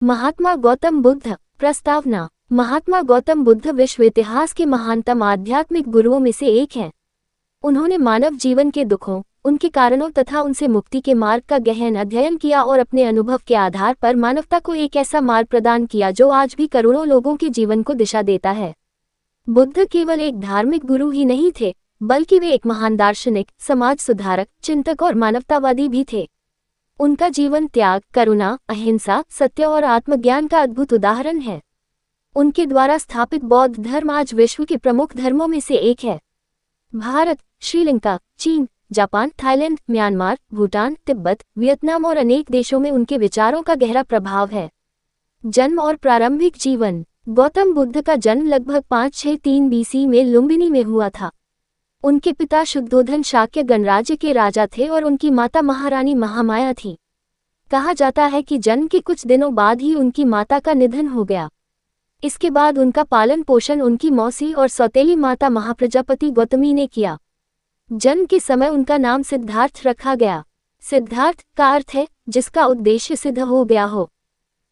महात्मा गौतम बुद्ध। प्रस्तावना। महात्मा गौतम बुद्ध विश्व इतिहास के महानतम आध्यात्मिक गुरुओं में से एक हैं। उन्होंने मानव जीवन के दुखों, उनके कारणों तथा उनसे मुक्ति के मार्ग का गहन अध्ययन किया और अपने अनुभव के आधार पर मानवता को एक ऐसा मार्ग प्रदान किया जो आज भी करोड़ों लोगों के जीवन को दिशा देता है। बुद्ध केवल एक धार्मिक गुरु ही नहीं थे, बल्कि वे एक महान दार्शनिक, समाज सुधारक, चिंतक और मानवतावादी भी थे। उनका जीवन त्याग, करुणा, अहिंसा, सत्य और आत्मज्ञान का अद्भुत उदाहरण है। उनके द्वारा स्थापित बौद्ध धर्म आज विश्व के प्रमुख धर्मों में से एक है। भारत, श्रीलंका, चीन, Japan, Thailand, Myanmar, Bhutan, Tibet, Vietnam और अनेक देशों में उनके विचारों का गहरा प्रभाव है। जन्म और प्रारंभिक जीवन। गौतम बुद्ध का जन्म लगभग 563 बीसी में लुम्बिनी में हुआ था। उनके पिता शुद्धोधन शाक्य गणराज्य के राजा थे और उनकी माता महारानी महामाया थी। कहा जाता है कि जन्म के कुछ दिनों बाद ही उनकी माता का निधन हो गया। इसके बाद उनका पालन पोषण उनकी मौसी और सौतेली माता महाप्रजापति गौतमी ने किया। जन्म के समय उनका नाम सिद्धार्थ रखा गया। सिद्धार्थ का अर्थ है जिसका उद्देश्य सिद्ध हो गया हो।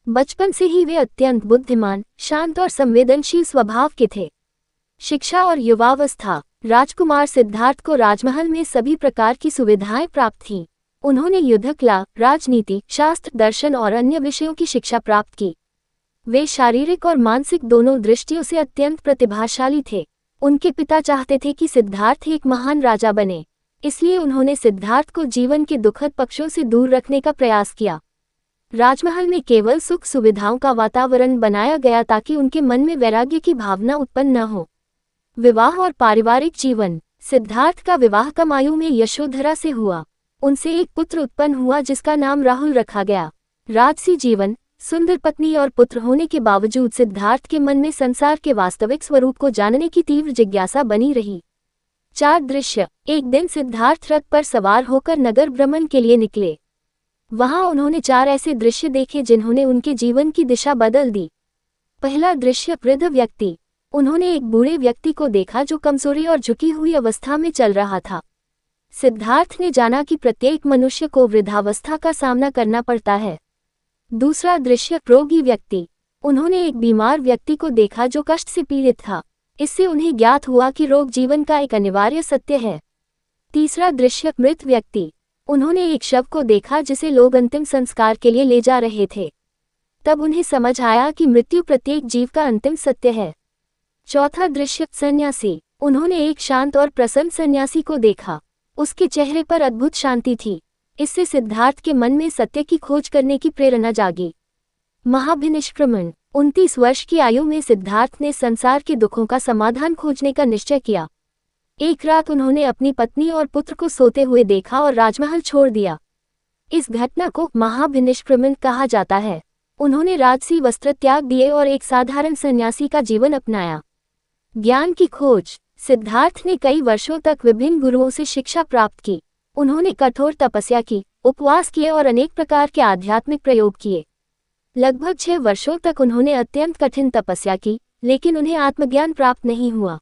बचपन से ही वे अत्यंत बुद्धिमान, शांत और संवेदनशील स्वभाव के थे। शिक्षा और युवावस्था। राजकुमार सिद्धार्थ को राजमहल में सभी प्रकार की सुविधाएं प्राप्त थीं। उन्होंने युद्ध कला, राजनीति, शास्त्र, दर्शन और अन्य विषयों की शिक्षा प्राप्त की। वे शारीरिक और मानसिक दोनों दृष्टियों से अत्यंत प्रतिभाशाली थे। उनके पिता चाहते थे कि सिद्धार्थ एक महान राजा बने, इसलिए उन्होंने सिद्धार्थ को जीवन के दुखद पक्षों से दूर रखने का प्रयास किया। राजमहल में केवल सुख सुविधाओं का वातावरण बनाया गया ताकि उनके मन में वैराग्य की भावना उत्पन्न न हो। विवाह और पारिवारिक जीवन। सिद्धार्थ का विवाह कम आयु में यशोधरा से हुआ। उनसे एक पुत्र उत्पन्न हुआ जिसका नाम राहुल रखा गया। राजसी जीवन। सुंदर पत्नी और पुत्र होने के बावजूद सिद्धार्थ के मन में संसार के वास्तविक स्वरूप को जानने की तीव्र जिज्ञासा बनी रही। 4 दृश्य। एक दिन सिद्धार्थ रथ पर सवार होकर नगर भ्रमण के लिए निकले। वहां उन्होंने 4 ऐसे दृश्य देखे जिन्होंने उनके जीवन की दिशा बदल दी। पहला दृश्य, वृद्ध व्यक्ति। उन्होंने एक बूढ़े व्यक्ति को देखा जो कमजोरी और झुकी हुई अवस्था में चल रहा था। सिद्धार्थ ने जाना कि प्रत्येक मनुष्य को वृद्धावस्था का सामना करना पड़ता है। दूसरा दृश्य, रोगी व्यक्ति। उन्होंने एक बीमार व्यक्ति को देखा जो कष्ट से पीड़ित था। इससे उन्हें ज्ञात हुआ कि रोग जीवन का एक अनिवार्य सत्य है। तीसरा दृश्य, मृत व्यक्ति। उन्होंने एक शव को देखा जिसे लोग अंतिम संस्कार के लिए ले जा रहे थे। तब उन्हें समझ आया कि मृत्यु प्रत्येक जीव का अंतिम सत्य है। चौथा दृश्य, सन्यासी। उन्होंने एक शांत और प्रसन्न सन्यासी को देखा। उसके चेहरे पर अद्भुत शांति थी। इससे सिद्धार्थ के मन में सत्य की खोज करने की प्रेरणा जागी। महाभिनिष्क्रमण। 29 वर्ष की आयु में सिद्धार्थ ने संसार के दुखों का समाधान खोजने का निश्चय किया। एक रात उन्होंने अपनी पत्नी और पुत्र को सोते हुए देखा और राजमहल छोड़ दिया। इस घटना को महाभिनिष्क्रमण कहा जाता है। उन्होंने राजसी वस्त्र त्याग दिए और एक साधारण सन्यासी का जीवन अपनाया। ज्ञान की खोज। सिद्धार्थ ने कई वर्षों तक विभिन्न गुरुओं से शिक्षा प्राप्त की। उन्होंने कठोर तपस्या की, उपवास किए और अनेक प्रकार के आध्यात्मिक प्रयोग किए। लगभग 6 वर्षों तक उन्होंने अत्यंत कठिन तपस्या की, लेकिन उन्हें आत्मज्ञान प्राप्त नहीं हुआ।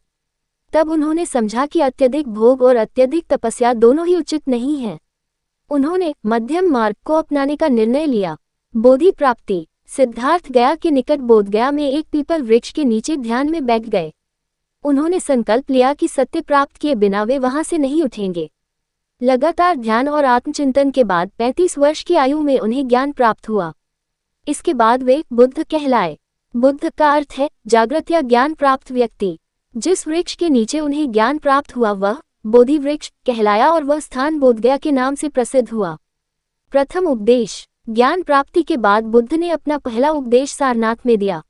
तब उन्होंने समझा कि अत्यधिक भोग और अत्यधिक तपस्या दोनों ही उचित नहीं हैं। उन्होंने मध्यम मार्ग को अपनाने का निर्णय लिया। बोधि प्राप्ति। सिद्धार्थ गया के निकट बोधगया में एक पीपल वृक्ष के नीचे ध्यान में बैठ गए। उन्होंने संकल्प लिया कि सत्य प्राप्त किए बिना वे वहां से नहीं उठेंगे। लगातार ध्यान और आत्मचिंतन के बाद 35 वर्ष की आयु में उन्हें ज्ञान प्राप्त हुआ। इसके बाद वे बुद्ध कहलाए। बुद्ध का अर्थ है जागृत या ज्ञान प्राप्त व्यक्ति। जिस वृक्ष के नीचे उन्हें ज्ञान प्राप्त हुआ वह बोधि वृक्ष कहलाया और वह स्थान बोधगया के नाम से प्रसिद्ध हुआ। प्रथम उपदेश। ज्ञान प्राप्ति के बाद बुद्ध ने अपना पहला उपदेश सारनाथ में दिया।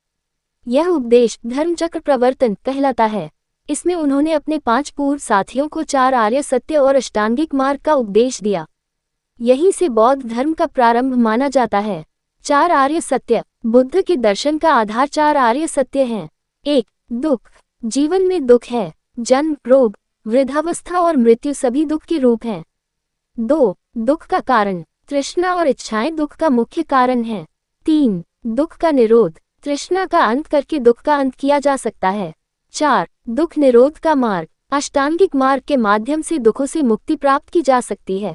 यह उपदेश धर्मचक्र प्रवर्तन कहलाता है। इसमें उन्होंने अपने 5 पूर्व साथियों को 4 आर्य सत्य और अष्टांगिक मार्ग का उपदेश दिया। यहीं से बौद्ध धर्म का प्रारंभ माना जाता है। 4 आर्य सत्य। बुद्ध के दर्शन का आधार 4 आर्य सत्य हैं। 1. दुख। जीवन में दुख है। जन्म, रोग, वृद्धावस्था और मृत्यु सभी दुख के रूप हैं। 2. दुख का कारण। तृष्णा और इच्छाएं दुख का मुख्य कारण हैं। 3. दुख का निरोध। तृष्णा का अंत करके दुख का अंत किया जा सकता है। 4. दुख निरोध का मार्ग। अष्टांगिक मार्ग के माध्यम से दुखों से मुक्ति प्राप्त की जा सकती है।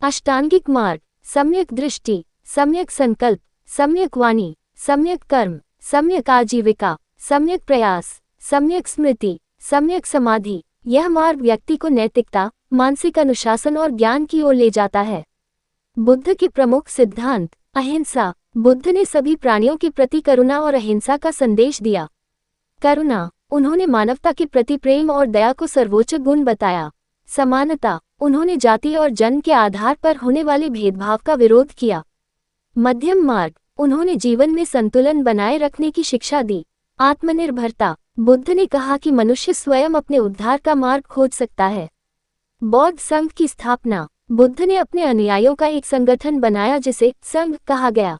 अष्टांगिक मार्ग। सम्यक दृष्टि, सम्यक संकल्प, सम्यक वाणी, सम्यक कर्म, सम्यक आजीविका, सम्यक प्रयास, सम्यक स्मृति, सम्यक समाधि। यह मार्ग व्यक्ति को नैतिकता, मानसिक अनुशासन और ज्ञान की ओर ले जाता है। बुद्ध के प्रमुख सिद्धांत। अहिंसा। बुद्ध ने सभी प्राणियों के प्रति करुणा और अहिंसा का संदेश दिया। करुणा, उन्होंने मानवता के प्रति प्रेम और दया को सर्वोच्च गुण बताया। समानता, उन्होंने जाति और जन्म के आधार पर होने वाले भेदभाव का विरोध किया। मध्यम मार्ग, उन्होंने जीवन में संतुलन बनाए रखने की शिक्षा दी। आत्मनिर्भरता, बुद्ध ने कहा कि मनुष्य स्वयं अपने उद्धार का मार्ग खोज सकता है। बौद्ध संघ की स्थापना। बुद्ध ने अपने अनुयायियों का एक संगठन बनाया जिसे संघ कहा गया।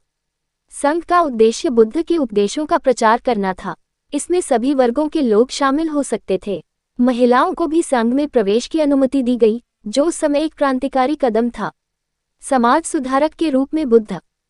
संघ का उद्देश्य बुद्ध के उपदेशों का प्रचार करना था। इसमें सभी वर्गों के लोग शामिल हो सकते थे। महिलाओं को भी संघ में प्रवेश की अनुमति दी गई, जो उस समय एक क्रांतिकारी कदम था। समाज सुधारक के रूप में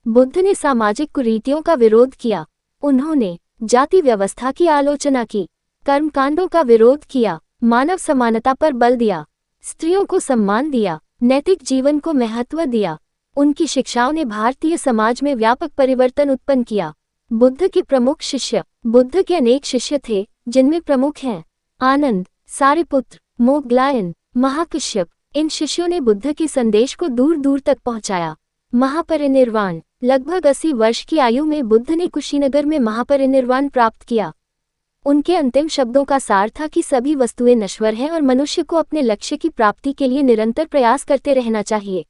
बुद्ध ने सामाजिक कुरीतियों का विरोध किया। उन्होंने जाति व्यवस्था की आलोचना की, कर्मकांडों का विरोध किया, मानव समानता पर बल दिया, स्त्रियों को सम्मान दिया, नैतिक जीवन को महत्व दिया। उनकी शिक्षाओं ने भारतीय समाज में व्यापक परिवर्तन उत्पन्न किया। बुद्ध के प्रमुख शिष्य। बुद्ध के अनेक शिष्य थे, जिनमें प्रमुख हैं आनंद, सारिपुत्र, मोगलायन, महाकश्यप। इन शिष्यों ने बुद्ध के संदेश को दूर दूर तक पहुंचाया। महापरिनिर्वाण। लगभग 80 वर्ष की आयु में बुद्ध ने कुशीनगर में महापरिनिर्वाण प्राप्त किया। उनके अंतिम शब्दों का सार था कि सभी वस्तुएं नश्वर हैं और मनुष्य को अपने लक्ष्य की प्राप्ति के लिए निरंतर प्रयास करते रहना चाहिए।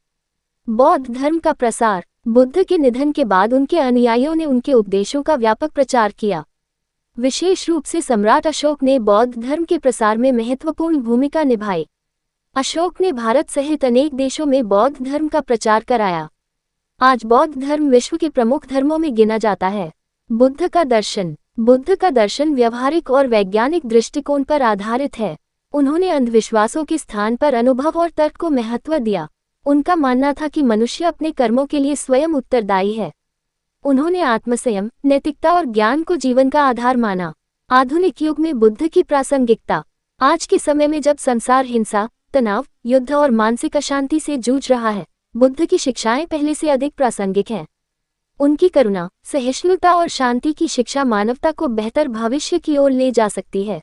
बौद्ध धर्म का प्रसार। बुद्ध के निधन के बाद उनके अनुयायियों ने उनके उपदेशों का व्यापक प्रचार किया। विशेष रूप से सम्राट अशोक ने बौद्ध धर्म के प्रसार में महत्वपूर्ण भूमिका निभाई। अशोक ने भारत सहित अनेक देशों में बौद्ध धर्म का प्रचार कराया। आज बौद्ध धर्म विश्व के प्रमुख धर्मों में गिना जाता है। बुद्ध का दर्शन। बुद्ध का दर्शन व्यवहारिक और वैज्ञानिक दृष्टिकोण पर आधारित है। उन्होंने अंधविश्वासों के स्थान पर अनुभव और तर्क को महत्व दिया। उनका मानना था कि मनुष्य अपने कर्मों के लिए स्वयं उत्तरदायी है। उन्होंने आत्मसंयम, नैतिकता और ज्ञान को जीवन का आधार माना। आधुनिक युग में बुद्ध की प्रासंगिकता। आज के समय में जब संसार हिंसा, तनाव, युद्ध और मानसिक अशांति से जूझ रहा है, बुद्ध की शिक्षाएं पहले से अधिक प्रासंगिक हैं। उनकी करुणा, सहिष्णुता और शांति की शिक्षा मानवता को बेहतर भविष्य की ओर ले जा सकती है।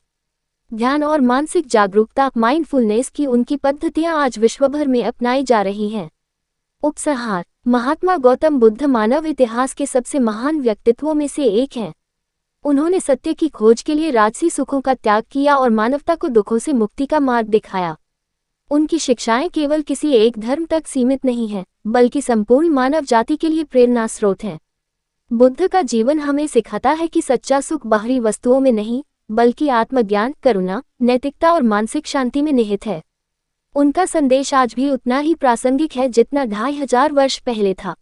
ध्यान और मानसिक जागरूकता, माइंडफुलनेस की उनकी पद्धतियां आज विश्वभर में अपनाई जा रही हैं। उपसंहार। महात्मा गौतम बुद्ध मानव इतिहास के सबसे महान व्यक्तित्वों में से एक हैं। उन्होंने सत्य की खोज के लिए राजसी सुखों का त्याग किया और मानवता को दुखों से मुक्ति का मार्ग दिखाया। उनकी शिक्षाएं केवल किसी एक धर्म तक सीमित नहीं हैं, बल्कि संपूर्ण मानव जाति के लिए प्रेरणा स्रोत हैं। बुद्ध का जीवन हमें सिखाता है कि सच्चा सुख बाहरी वस्तुओं में नहीं, बल्कि आत्मज्ञान, करुणा, नैतिकता और मानसिक शांति में निहित है। उनका संदेश आज भी उतना ही प्रासंगिक है जितना 2500 वर्ष पहले था।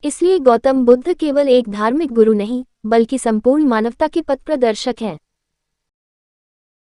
इसलिए गौतम बुद्ध केवल एक धार्मिक गुरु नहीं, बल्कि संपूर्ण मानवता के पथ प्रदर्शक हैं।